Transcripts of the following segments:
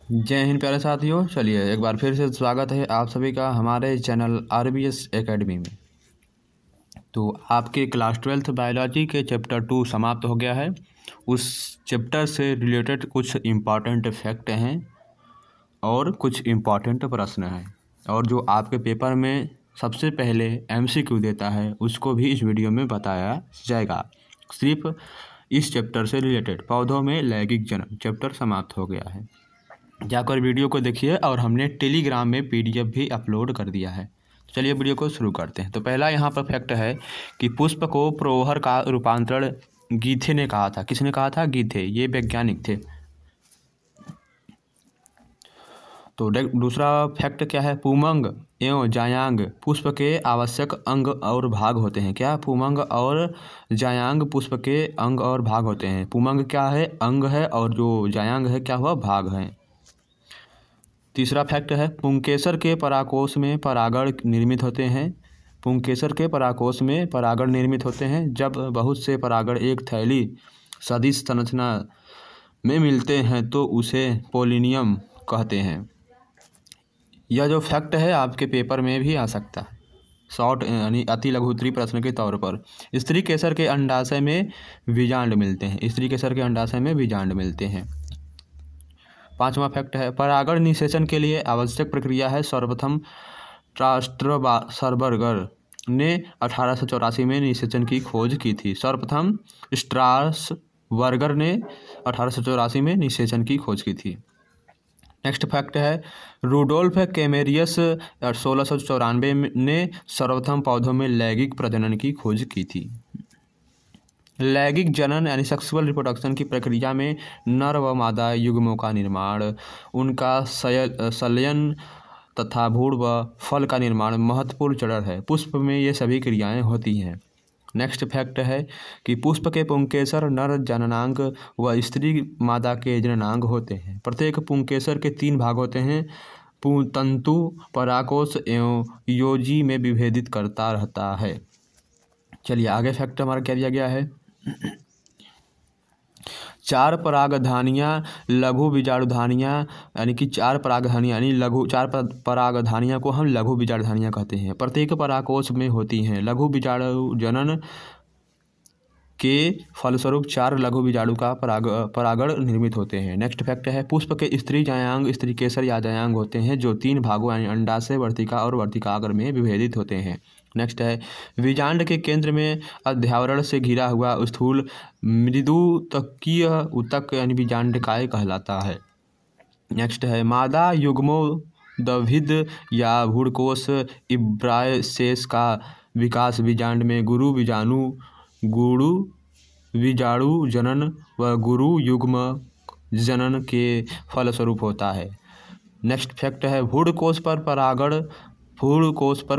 जय हिंद प्यारे साथियों। चलिए एक बार फिर से स्वागत है आप सभी का हमारे चैनल RBS एकेडमी में। तो आपके क्लास 12th बायोलॉजी के चैप्टर 2 समाप्त हो गया है। उस चैप्टर से रिलेटेड कुछ इम्पॉर्टेंट फैक्ट हैं और कुछ इम्पॉर्टेंट प्रश्न हैं, और जो आपके पेपर में सबसे पहले MCQ देता है उसको भी इस वीडियो में बताया जाएगा। सिर्फ इस चैप्टर से रिलेटेड पौधों में लैंगिक जनन चैप्टर समाप्त हो गया है। जाकर वीडियो को देखिए, और हमने टेलीग्राम में PDF भी अपलोड कर दिया है। चलिए वीडियो को शुरू करते हैं। तो पहला यहाँ पर फैक्ट है कि पुष्प को प्रोहर का रूपांतरण गीथे ने कहा था। किसने कहा था? गीथे, ये वैज्ञानिक थे। तो दूसरा फैक्ट क्या है? पुमंग एवं जायांग पुष्प के आवश्यक अंग और भाग होते हैं। क्या? पुमंग और जायांग पुष्प के अंग और भाग होते हैं। पुमंग क्या है? अंग है, और जो जायांग है क्या हुआ? भाग है। तीसरा फैक्ट है पुंकेसर के पराकोष में परागण निर्मित होते हैं। पुंकेसर के पराकोष में परागण निर्मित होते हैं जब बहुत से परागण एक थैली सदिश संरचना में मिलते हैं तो उसे पोलिनियम कहते हैं। यह जो फैक्ट है आपके पेपर में भी आ सकता है, शॉर्ट यानी अति लघु उत्तरीय प्रश्न के तौर पर। स्त्री केसर के अंडाशय में बीजांड मिलते हैं। स्त्री केसर के अंडाशय में बीजांड मिलते हैं। पांचवा फैक्ट है परागण निषेचन के लिए आवश्यक प्रक्रिया है। सर्वप्रथम स्ट्रासबर्गर ने 1884 में निषेचन की खोज की थी। सर्वप्रथम स्ट्रासबर्गर ने 1884 में निषेचन की खोज की थी। नेक्स्ट फैक्ट है रूडोल्फ कैमेरियस 1694 ने सर्वप्रथम पौधों में लैंगिक प्रजनन की खोज की थी। लैंगिक जनन यानी सेक्सुअल रिप्रोडक्शन की प्रक्रिया में नर व मादा युग्मों का निर्माण, उनका संलयन तथा भ्रूण व फल का निर्माण महत्वपूर्ण चरण है। पुष्प में ये सभी क्रियाएं होती हैं। नेक्स्ट फैक्ट है कि पुष्प के पुंकेसर नर जननांग व स्त्री मादा के जननांग होते हैं। प्रत्येक पुंकेसर के 3 भाग होते हैं। तंतु पराकोष एवं योजी में विभेदित करता रहता है। चलिए आगे फैक्ट हमारा क्या दिया गया है? 4 परागधानियाँ लघु बीजाणुधानियाँ, यानी कि 4 परागधानियाँ यानी लघु 4 परागधानियाँ को हम लघु बीजाणुधानियाँ कहते हैं। प्रत्येक परागकोश में होती हैं। लघु बीजाणु जनन के फलस्वरूप 4 लघु बीजाणु का परागण निर्मित होते हैं। नेक्स्ट फैक्ट है पुष्प के स्त्री जायांग स्त्री केसर या जायांग होते हैं जो 3 भागों यानी अंडाशय, वर्तिका और वर्तिकाग्र में विभेदित होते हैं। नेक्स्ट है बीजांड के केंद्र में अध्यावरण से घिरा हुआ स्थूल मृदुतकीय ऊतक यानी बीजांडकाय कहलाता है। नेक्स्ट है मादा युग्मोद्भिद या भ्रूणकोश इब्रायसेस का विकास बीजांड में गुरु बीजाणु जनन व गुरु युग्म जनन के फलस्वरूप होता है। नेक्स्ट फैक्ट है भ्रूणकोश पर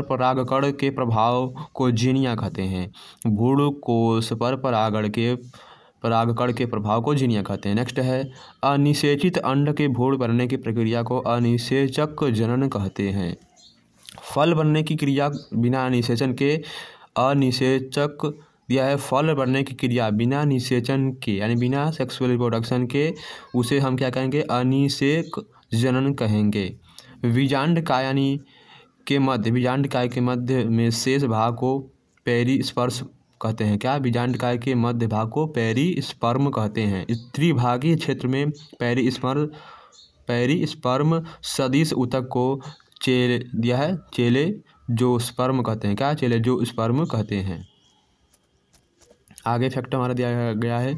परागकण के प्रभाव को जीनिया कहते हैं। भ्रूणकोश पर परागकण के प्रभाव को जीनिया कहते हैं। नेक्स्ट है अनिषेचित अंड के भ्रूण बनने की प्रक्रिया को अनिषेचक जनन कहते हैं। फल बनने की क्रिया बिना निषेचन के अनिषेचक दिया है। फल बनने की क्रिया बिना निषेचन के यानी बिना सेक्सुअल रिप्रोडक्शन के उसे हम क्या कहेंगे? अनिषेक जनन कहेंगे। बीजांडकाय के मध्य में शेष भाग को पेरिस्पर्म कहते हैं। क्या? बीजांडकाय के मध्य भाग को पेरिस्पर्म कहते हैं। त्रिभागीय क्षेत्र में पेरिस्पर्म सदिश ऊतक को चेलेजोस्पर्म कहते हैं। क्या? चेलेजोस्पर्म कहते हैं। आगे फैक्ट हमारा दिया गया है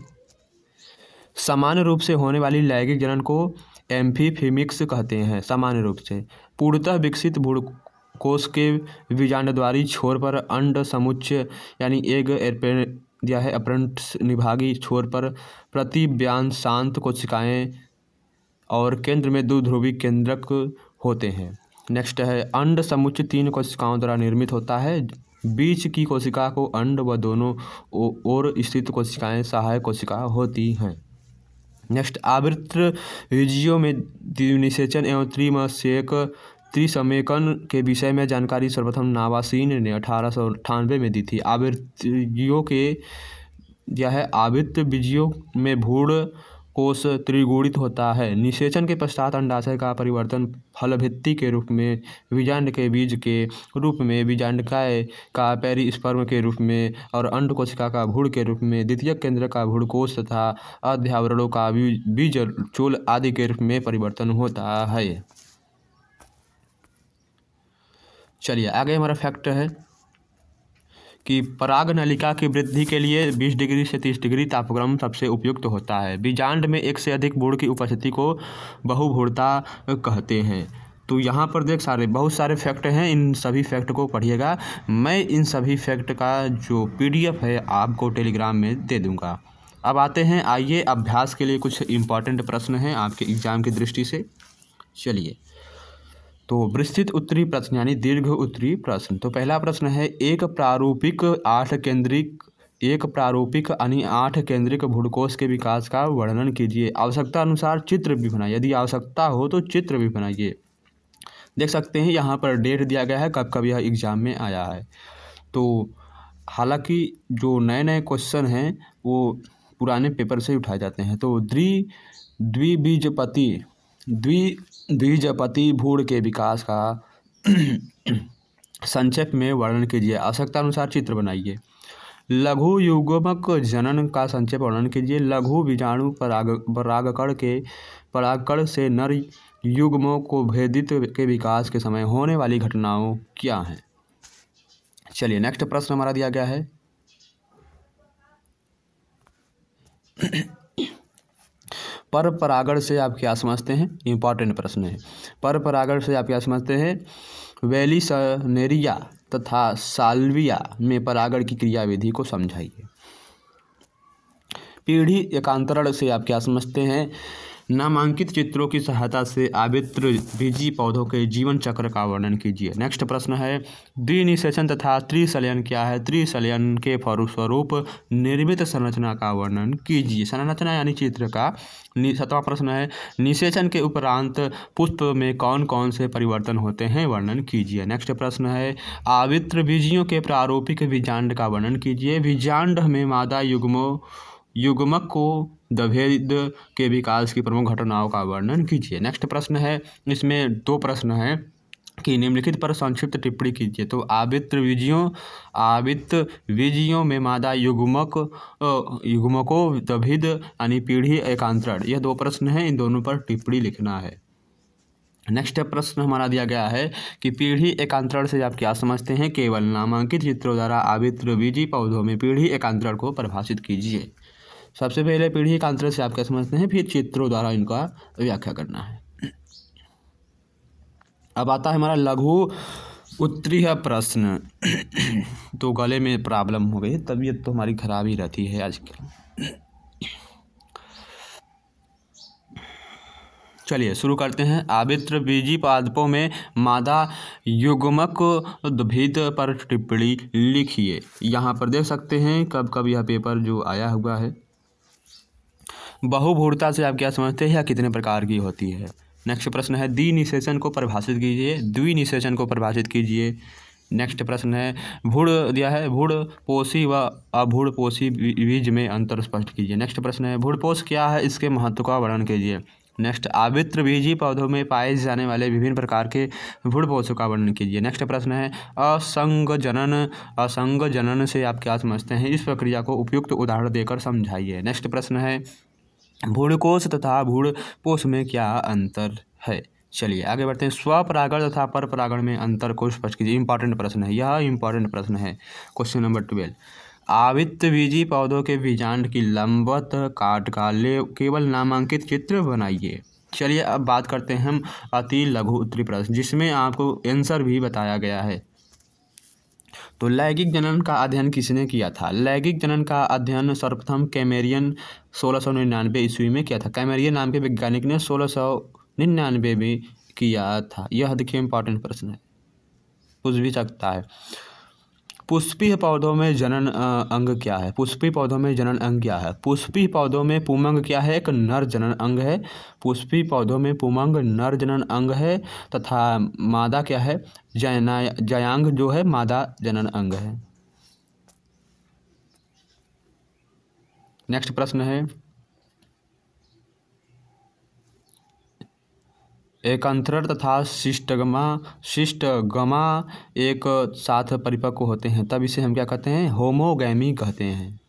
सामान्य रूप से होने वाली लैंगिक जनन को एम्फीफेमिक्स कहते हैं। सामान्य रूप से पूर्णतः विकसित भ्रूणकोश के बीजांडद्वारी छोर पर अंड समुच्चय यानी एग दिया है अपरंट निभागी छोर पर प्रतिव्यांशांत कोशिकाएं और केंद्र में द्विध्रुवी केंद्रक होते हैं। नेक्स्ट है अंड समुच्चय 3 कोशिकाओं द्वारा निर्मित होता है। बीच की कोशिका को अंड व दोनों ओर स्थित कोशिकाएं सहायक कोशिका होती हैं। नेक्स्ट आवृत्त बीजियों में द्विनिषेचन एवं त्रिसमेकन के विषय में जानकारी सर्वप्रथम नावासीन ने 1898 में दी थी। आवृत्त बीजियों में भ्रूण कोश त्रिगुणित होता है। निषेचन के पश्चात अंडाशय का परिवर्तन फलभित्ति के रूप में, बीजांड के बीज के रूप में, बीजांडकाय का पेरिस्पर्म के रूप में और अंड कोशिका का भ्रूण के रूप में, द्वितीयक केंद्र का भ्रूणकोश तथा अध्यावरणों का बीज चूल आदि के रूप में परिवर्तन होता है। चलिए आगे हमारा फैक्ट है कि पराग नलिका की वृद्धि के लिए 20 डिग्री से 30 डिग्री तापक्रम सबसे उपयुक्त होता है। बीजांड में एक से अधिक भ्रूण की उपस्थिति को बहुभ्रूणता कहते हैं। तो यहाँ पर बहुत सारे फैक्ट हैं, इन सभी फैक्ट को पढ़िएगा। मैं इन सभी फैक्ट का जो PDF है आपको टेलीग्राम में दे दूँगा। अब आते हैं, आइए अभ्यास के लिए कुछ इम्पॉर्टेंट प्रश्न हैं आपके एग्जाम की दृष्टि से। चलिए, तो विस्तृत उत्तरी प्रश्न यानी दीर्घ उत्तरी प्रश्न। तो पहला प्रश्न है, एक प्रारूपिक यानी 8 केंद्रिक भ्रूणकोश के विकास का वर्णन कीजिए। आवश्यकता अनुसार चित्र भी बनाइए, यदि आवश्यकता हो तो चित्र भी बनाइए। देख सकते हैं यहाँ पर डेट दिया गया है कब कब यह एग्जाम में आया है। तो हालांकि जो नए नए क्वेश्चन हैं वो पुराने पेपर से उठाए जाते हैं। तो द्विबीजपति भ्रूण के विकास का संक्षेप में वर्णन कीजिए। आवश्यकता अनुसार चित्र बनाइए। लघु युग्मक जनन का संक्षेप वर्णन कीजिए। लघु बीजाणु परागकण से नर युग्मों को भेदित के विकास के समय होने वाली घटनाओं क्या हैं। चलिए नेक्स्ट प्रश्न हमारा दिया गया है, पर परागण से आप क्या समझते हैं। इंपॉर्टेंट प्रश्न है। पर परागण से आप क्या समझते हैं। वेलिसनेरिया तथा साल्विया में परागण की क्रियाविधि को समझाइए। पीढ़ी एकांतरण से आप क्या समझते हैं। नामांकित चित्रों की सहायता से आवृत्त बीजी पौधों के जीवन चक्र का वर्णन कीजिए। नेक्स्ट प्रश्न है, द्विनिषेचन तथा त्रिशल्यन क्या है। त्रिशल्यन के फलस्वरूप निर्मित संरचना का वर्णन कीजिए। संरचना यानी चित्र का। 7वां प्रश्न है, निषेचन के उपरांत पुष्प में कौन कौन से परिवर्तन होते हैं, वर्णन कीजिए। नेक्स्ट प्रश्न है, आवृत्त बीजियों के प्रारूपिक बीजांड का वर्णन कीजिए। बीजांड में मादा युग्मक को दभेद के विकास की प्रमुख घटनाओं का वर्णन कीजिए। नेक्स्ट प्रश्न है, इसमें 2 प्रश्न हैं कि निम्नलिखित पर संक्षिप्त टिप्पणी कीजिए। तो आवृत्त बीजियों में मादा युग्मकों दभेद यानी पीढ़ी एकांतरण, यह 2 प्रश्न हैं, इन दोनों पर टिप्पणी लिखना है। नेक्स्ट प्रश्न हमारा दिया गया है कि पीढ़ी एकांतरण से आप क्या समझते हैं। केवल नामांकित चित्रों द्वारा आवृत्त बीजी पौधों में पीढ़ी एकांतरण को परिभाषित कीजिए। सबसे पहले पीढ़ी एकांतरण से आप क्या समझते हैं, फिर चित्रों द्वारा इनका व्याख्या करना है। अब आता है हमारा लघु उत्तरीय प्रश्न। तो गले में प्रॉब्लम हो गई, तबीयत तो हमारी खराब ही रहती है आजकल। चलिए शुरू करते हैं। आवृत्त बीजी पादपों में मादा युग्मक दभेद पर टिप्पणी लिखिए। यहाँ पर देख सकते हैं कब कब यह पेपर जो आया हुआ है। बहुभ्रूणता से आप क्या समझते हैं या कितने प्रकार की होती है। नेक्स्ट प्रश्न है, द्विनिषेचन को परिभाषित कीजिए। द्विनिषेचन को परिभाषित कीजिए। नेक्स्ट प्रश्न है, भ्रूण दिया है, भ्रूणपोषी व अभ्रूणपोषी बीज में अंतर स्पष्ट कीजिए। नेक्स्ट प्रश्न है, भ्रूणपोष क्या है, इसके महत्व का वर्णन कीजिए। नेक्स्ट, आवृत्त बीजी पौधों में पाए जाने वाले विभिन्न प्रकार के भ्रूणपोषों का वर्णन कीजिए। नेक्स्ट प्रश्न है, असंग जनन से आप क्या समझते हैं, इस प्रक्रिया को उपयुक्त उदाहरण देकर समझाइए। नेक्स्ट प्रश्न है, भ्रूणकोश तथा भ्रूणपोष में क्या अंतर है। चलिए आगे बढ़ते हैं। स्वपरागण तथा पर परागण में अंतर को स्पष्ट कीजिए। इंपॉर्टेंट प्रश्न है, यह इंपॉर्टेंट प्रश्न है। क्वेश्चन नंबर 12, आवृत्त बीजी पौधों के बीजांड की लंबवत काट का केवल नामांकित चित्र बनाइए। चलिए अब बात करते हैं हम अति लघु उत्तरी प्रश्न, जिसमें आपको आंसर भी बताया गया है। तो लैंगिक जनन का अध्ययन किसने किया था। लैंगिक जनन का अध्ययन सर्वप्रथम कैमेरियन 1699 ईस्वी में किया था। कैमेरियन नाम के वैज्ञानिक ने 1699 में किया था। यह देखिए इंपॉर्टेंट प्रश्न है, पूछ भी सकता है। पुष्पीय पौधों में जनन अंग क्या है। पुष्पीय पौधों में जनन अंग क्या है। पुष्पीय पौधों में पुमंग क्या है, एक नर जनन अंग है। पुष्पीय पौधों में पुमंग नर जनन अंग है तथा मादा क्या है, जयांग जो है मादा जनन अंग है। नेक्स्ट प्रश्न है, एकांतरण तथा शिस्टगमा एक साथ परिपक्व होते हैं, तब इसे हम क्या कहते हैं? होमोगैमी कहते हैं।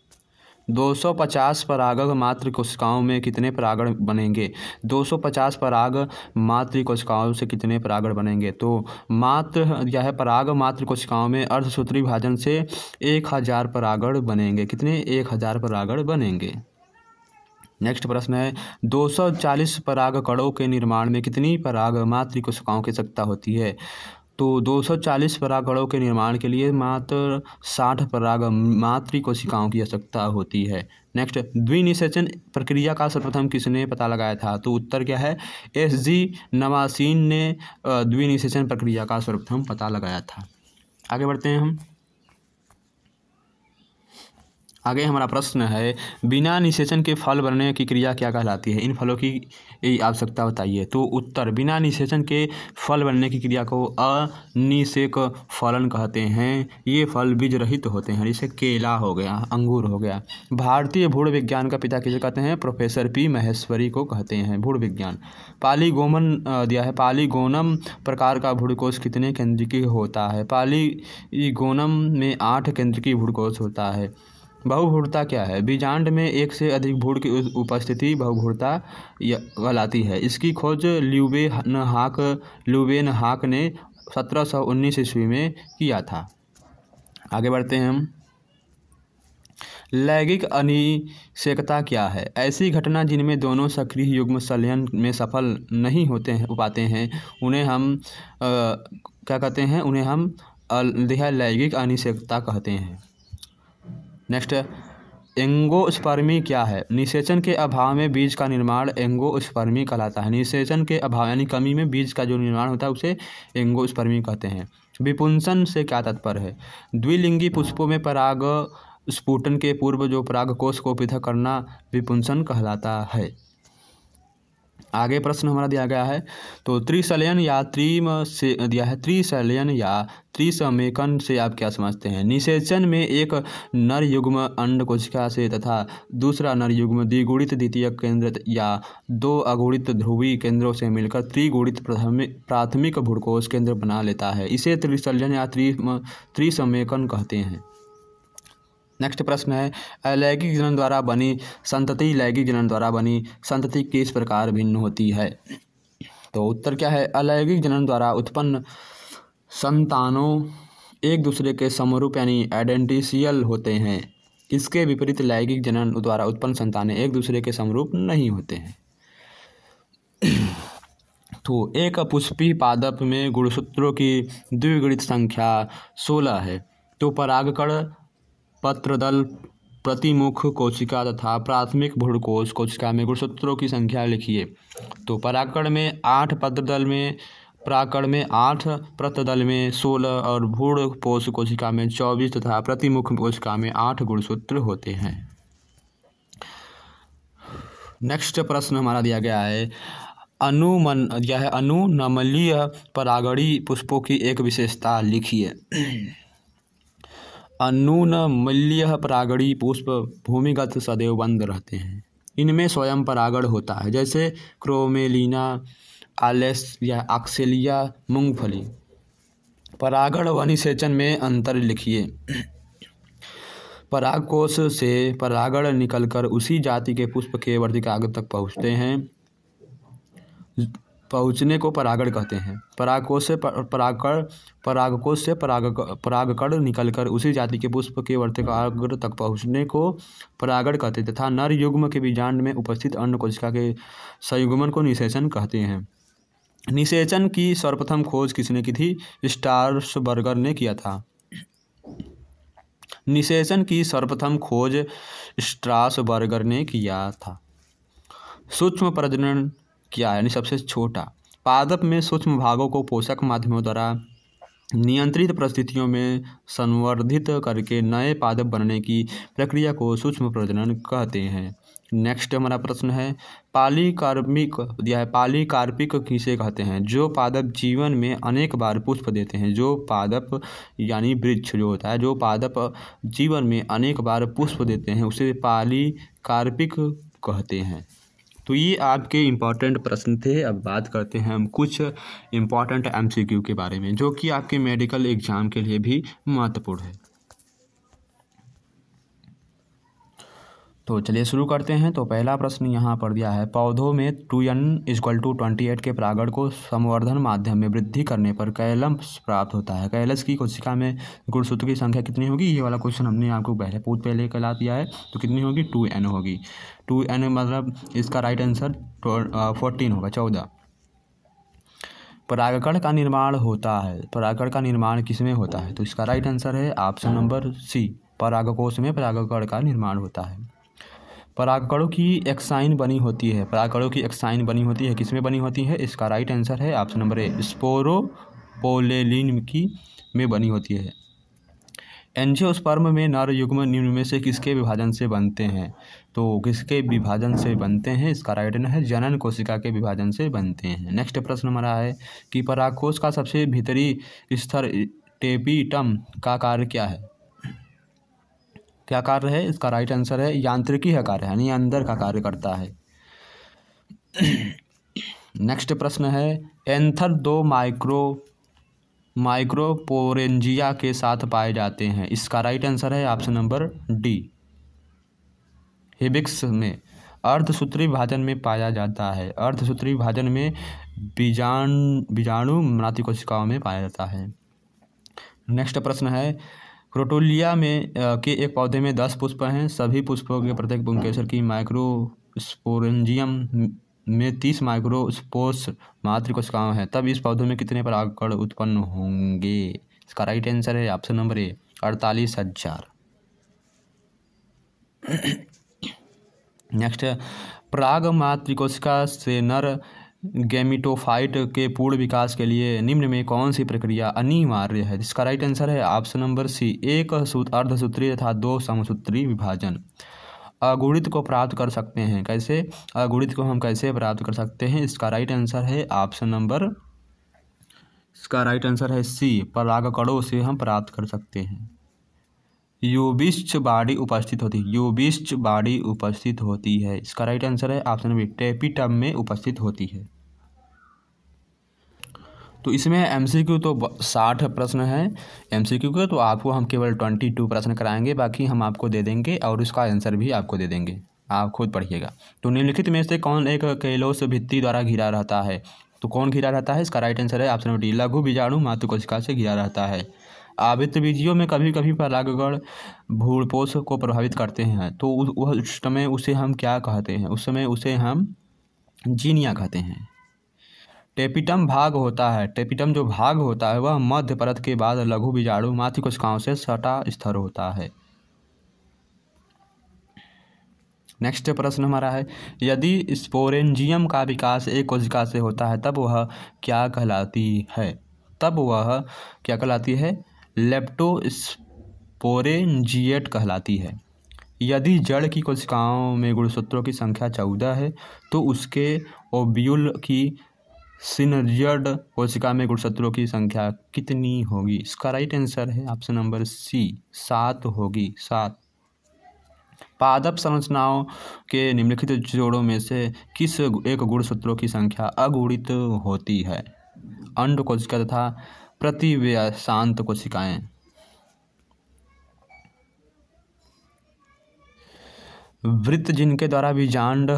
250 परागक मात्र कोशिकाओं में कितने परागण बनेंगे? 250 पराग मात्र कोशिकाओं से कितने परागण बनेंगे? तो मात्र यह है पराग मात्र कोशिकाओं में अर्धसूत्री विभाजन से 1000 परागण बनेंगे। कितने? 1000 परागण बनेंगे। नेक्स्ट प्रश्न है 240 पराग कणों के निर्माण में कितनी पराग मात्र कोशिकाओं की आवश्यकता होती है? तो 240 पराग कणों के निर्माण के लिए मात्र 60 पराग मात्र कोशिकाओं की आवश्यकता होती है। नेक्स्ट, द्विनिषेचन प्रक्रिया का सर्वप्रथम किसने पता लगाया था? तो उत्तर क्या है? SG नवासीन ने द्विनिषेचन प्रक्रिया का सर्वप्रथम पता लगाया था। आगे बढ़ते हैं हम। आगे हमारा प्रश्न है बिना निषेचन के फल बनने की क्रिया क्या कहलाती है? इन फलों की आवश्यकता बताइए। तो उत्तर, बिना निषेचन के फल बनने की क्रिया को अनिषेक फलन कहते हैं। ये फल बीज रहित होते हैं। जैसे केला हो गया, अंगूर हो गया। भारतीय भूण विज्ञान का पिता किसे कहते हैं? प्रोफेसर P महेश्वरी को कहते हैं भूण विज्ञान। पालीगोमन दिया है, पालीगोनम प्रकार का भ्रूणकोश कितने केंद्रिकी होता है? पालीगोनम में 8 केंद्रिकी भ्रूणकोश होता है। बहुभ्रूणता क्या है? बीजांड में एक से अधिक भ्रूण की उपस्थिति बहुभ्रूणता कहलाती है। इसकी खोज ल्यूवेनहाक ने 1719 ईस्वी में किया था। आगे बढ़ते हैं हम। लैंगिक अनिषेकता क्या है? ऐसी घटना जिनमें दोनों सक्रिय युग्म संलयन में सफल नहीं पाते हैं उन्हें हम क्या कहते हैं? उन्हें हम लैंगिक अनिषेकता कहते हैं। नेक्स्ट, एंगोस्पर्मी क्या है? निषेचन के अभाव में बीज का निर्माण एंगोस्पर्मी कहलाता है। निषेचन के अभाव यानी कमी में बीज का जो निर्माण होता है उसे एंगोस्पर्मी कहते हैं। विपुंसन से क्या तात्पर्य है? द्विलिंगी पुष्पों में पराग स्फुटन के पूर्व जो परागकोश को पृथक करना विपुंसन कहलाता है। आगे प्रश्न हमारा दिया गया है तो त्रिसलयन या त्रिसलयन या त्रिसमेकन से आप क्या समझते हैं? निषेचन में एक नर युग्म अंड कोशिका से तथा दूसरा नर युग्म द्विगुणित द्वितीयक केंद्र या 2 अगुणित ध्रुवीय केंद्रों से मिलकर त्रिगुणित प्राथमिक भ्रूणकोश केंद्र बना लेता है। इसे त्रिसलयन या त्रिसमेकन कहते हैं। नेक्स्ट प्रश्न है अलैंगिक जनन द्वारा बनी संतति लैंगिक जनन द्वारा बनी संतति किस प्रकार भिन्न होती है? तो उत्तर क्या है? अलैंगिक जनन द्वारा उत्पन्न संतानों एक दूसरे के समरूप यानी आइडेंटिशियल होते हैं। इसके विपरीत लैंगिक जनन द्वारा उत्पन्न संतानें एक दूसरे के समरूप नहीं होते हैं। तो एक पुष्पी पादप में गुणसूत्रों की द्विगुणित संख्या 16 है। तो परागकण, पत्रदल, प्रतिमुख कोशिका तथा प्राथमिक भ्रूणकोश कोशिका में गुणसूत्रों की संख्या लिखिए। तो परागकण में 8, पत्रदल में परागकण में 8, पत्रदल में 16 और भ्रूणकोश कोशिका में 24 तथा प्रतिमुख कोशिका में 8 गुणसूत्र होते हैं। नेक्स्ट प्रश्न हमारा दिया गया है अनुनमनीय परागणी पुष्पों की एक विशेषता लिखिए। अनुनमनीय परागणी पुष्प भूमिगत सदैव बंद रहते हैं। इनमें स्वयं परागण होता है, जैसे क्रोमेलिना, आलेस या ऑक्सेलिया, मूंगफली। परागण व निषेचन में अंतर लिखिए। परागकोश से परागण निकलकर उसी जाति के पुष्प के वर्तिकाग्र तक पहुँचते हैं। पहुँचने को परागण कहते हैं। परागकोश से परागकण निकलकर उसी जाति के पुष्प के वर्तिकाग्र तक पहुँचने को परागण कहते हैं तथा नर युग्म के बीजांड में उपस्थित अंड कोशिका के संयुग्मन को निषेचन कहते हैं। निषेचन की सर्वप्रथम खोज किसने की थी? स्ट्रासबर्गर ने किया था। निषेचन की सर्वप्रथम खोज स्ट्रासबर्गर ने किया था। सूक्ष्म प्रजनन क्या है? यानी सबसे छोटा। पादप में सूक्ष्म भागों को पोषक माध्यमों द्वारा नियंत्रित परिस्थितियों में संवर्धित करके नए पादप बनने की प्रक्रिया को सूक्ष्म प्रजनन कहते हैं। नेक्स्ट हमारा प्रश्न है पॉलीकार्पिक दिया है। पॉलीकार्पिक किसे कहते हैं? जो पादप जीवन में अनेक बार पुष्प देते हैं। जो पादप यानी वृक्ष जो होता है, जो पादप जीवन में अनेक बार पुष्प देते हैं उसे पॉलीकार्पिक कहते हैं। तो ये आपके इम्पॉर्टेंट प्रश्न थे। अब बात करते हैं हम कुछ इम्पॉर्टेंट MCQ के बारे में, जो कि आपके मेडिकल एग्जाम के लिए भी महत्वपूर्ण है। तो चलिए शुरू करते हैं। तो पहला प्रश्न यहाँ पर दिया है, पौधों में 2n=28 के परागण को संवर्धन माध्यम में वृद्धि करने पर कैलस प्राप्त होता है। कैलस की कोशिका में गुणसूत्र की संख्या कितनी होगी? ये वाला क्वेश्चन हमने आपको पहले कला दिया है। तो कितनी होगी? 2n होगी। 2n मतलब इसका राइट आंसर 14 होगा, 14। परागकण का निर्माण होता है। परागकण का निर्माण किसमें होता है? तो इसका राइट आंसर है ऑप्शन नंबर सी, परागकोश में परागकण का निर्माण होता है। परागकणों की एक्साइन बनी होती है। परागकणों की एक्साइन बनी होती है, किसमें बनी होती है? इसका राइट आंसर है ऑप्शन नंबर ए, स्पोरोपोलेलिन की में बनी होती है। एंजियोस्पर्म में नर युग्म निम्न में से किसके विभाजन से बनते हैं? तो किसके विभाजन से बनते हैं? इसका राइट आंसर है जनन कोशिका के विभाजन से बनते हैं। नेक्स्ट प्रश्न हमारा है कि परागकोश का सबसे भीतरी स्तर टेपिटम का कार्य क्या है? क्या कार्य है? इसका राइट आंसर है यांत्रिकी का कार्य, यानी अंदर का कार्य करता है। नेक्स्ट प्रश्न है, एंथर 2 माइक्रोपोरेंजिया के साथ पाए जाते हैं। इसका राइट आंसर है ऑप्शन नंबर डी, हिबिक्स में अर्धसूत्री विभाजन में पाया जाता है। अर्धसूत्री विभाजन में बीजाणु मनाती कोशिकाओं में पाया जाता है। नेक्स्ट प्रश्न है, क्रोटोलिया में के एक पौधे में 10 पुष्प हैं। सभी पुष्पों के प्रत्येक पुंकेसर की माइक्रोस्पोरेंजियम में 30 माइक्रोस्पोर्स मातृ कोशिकाएं हैं। तब इस पौधे में कितने परागकण उत्पन्न होंगे? इसका राइट आंसर है ऑप्शन नंबर ए, 48,000। नेक्स्ट, पराग मातृ कोशिका से नर गैमिटोफाइट के पूर्ण विकास के लिए निम्न में कौन सी प्रक्रिया अनिवार्य है? इसका राइट आंसर है ऑप्शन नंबर सी, एक अर्धसूत्री तथा 2 समसूत्री विभाजन। अगुणित को प्राप्त कर सकते हैं कैसे? अगुणित को हम कैसे प्राप्त कर सकते हैं? इसका राइट आंसर है सी, परागकणों से हम प्राप्त कर सकते हैं। यूबिस्ट बॉडी उपस्थित होती है। इसका राइट आंसर है ऑप्शन बी, टेपिटम में उपस्थित होती है। तो इसमें MCQ तो 60 प्रश्न है MCQ के, तो आपको हम केवल 22 प्रश्न कराएंगे, बाकी हम आपको दे देंगे और इसका आंसर भी आपको दे देंगे, आप खुद पढ़िएगा। तो निम्नलिखित में से कौन एक कैलोस भित्ति द्वारा घिरा रहता है? तो कौन घिरा रहता है? इसका राइट आंसर है ऑप्शन डी, लघु बीजाणु मातृ कोशिका से घिरा रहता है। आवृतबीजियों में कभी कभी परागकण भ्रूणपोष को प्रभावित करते हैं, तो उस समय उसे हम क्या कहते हैं? उस समय उसे हम जीनिया कहते हैं। टेपिटम जो भाग होता है वह मध्य परत के बाद लघु बीजाणु मातृ कोशिकाओं से सटा स्तर होता है। नेक्स्ट प्रश्न हमारा है, यदि स्पोरेंजियम का विकास एक कोशिका से होता है तब वह क्या कहलाती है? लेप्टोस्पोरेंजिएट कहलाती है। यदि जड़ की कोशिकाओं में गुणसूत्रों की संख्या 14 है तो उसके ओव्यूल की सिनर्जियड कोशिका में गुणसूत्रों की संख्या कितनी होगी? इसका राइट आंसर है ऑप्शन नंबर सी, 7 होगी, 7। पादप संरचनाओं के निम्नलिखित जोड़ों में से किस एक गुणसूत्रों की संख्या अगुणित होती है? अंड कोशिका तथा प्रतिव्यासांत कोशिकाएं। वृत्त जिनके द्वारा बीजांड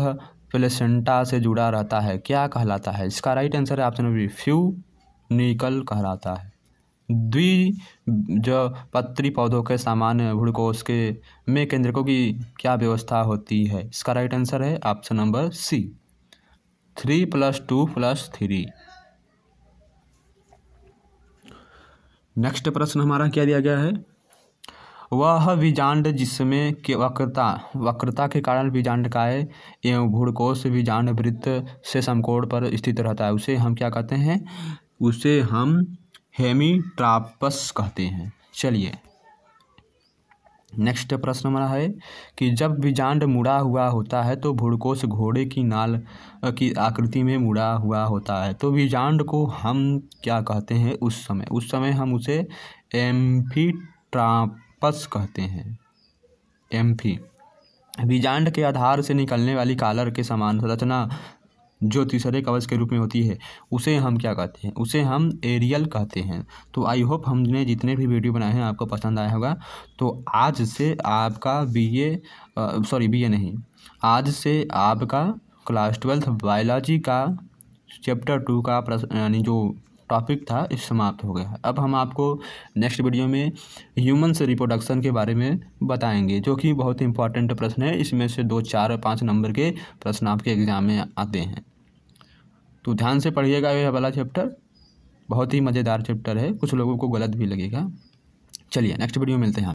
प्लेसेंटा से जुड़ा रहता है क्या कहलाता है? इसका राइट आंसर है ऑप्शन बी, फ्यूनिकल कहलाता है। द्विबीजपत्री पौधों के सामान्य भ्रूणकोश के में केंद्रकों की क्या व्यवस्था होती है? इसका राइट आंसर है ऑप्शन नंबर सी, 3+2+3। नेक्स्ट प्रश्न हमारा क्या दिया गया है, वह बीजांड जिसमें के वक्रता के कारण बीजांडकाय एवं भ्रूणकोश बीजांड वृत्त से समकोण पर स्थित रहता है उसे हम क्या कहते हैं? उसे हम हेमीट्रापस कहते हैं। चलिए नेक्स्ट प्रश्न हमारा है कि जब बीजांड मुड़ा हुआ होता है तो भ्रूणकोश घोड़े की नाल की आकृति में मुड़ा हुआ होता है, तो बीजांड को हम क्या कहते हैं? उस समय हम उसे एम्फीट्रापस कहते हैं। एम्फी बीजांड के आधार से निकलने वाली कॉलर के समान संरचना जो तीसरे कवच के रूप में होती है उसे हम क्या कहते हैं? उसे हम एरियल कहते हैं। तो आई होप हमने जितने भी वीडियो बनाए हैं आपको पसंद आया होगा। तो आज से आपका बीए नहीं, आज से आपका क्लास 12th बायोलॉजी का चैप्टर 2 का प्रश्न यानी जो टॉपिक था इस समाप्त हो गया है। अब हम आपको नेक्स्ट वीडियो में ह्यूमन्स रिप्रोडक्शन के बारे में बताएंगे, जो कि बहुत इंपॉर्टेंट प्रश्न है। इसमें से 2, 4 और 5 नंबर के प्रश्न आपके एग्ज़ाम में आते हैं। तो ध्यान से पढ़िएगा यह वाला चैप्टर, बहुत ही मज़ेदार चैप्टर है, कुछ लोगों को गलत भी लगेगा। चलिए नेक्स्ट वीडियो में मिलते हैं।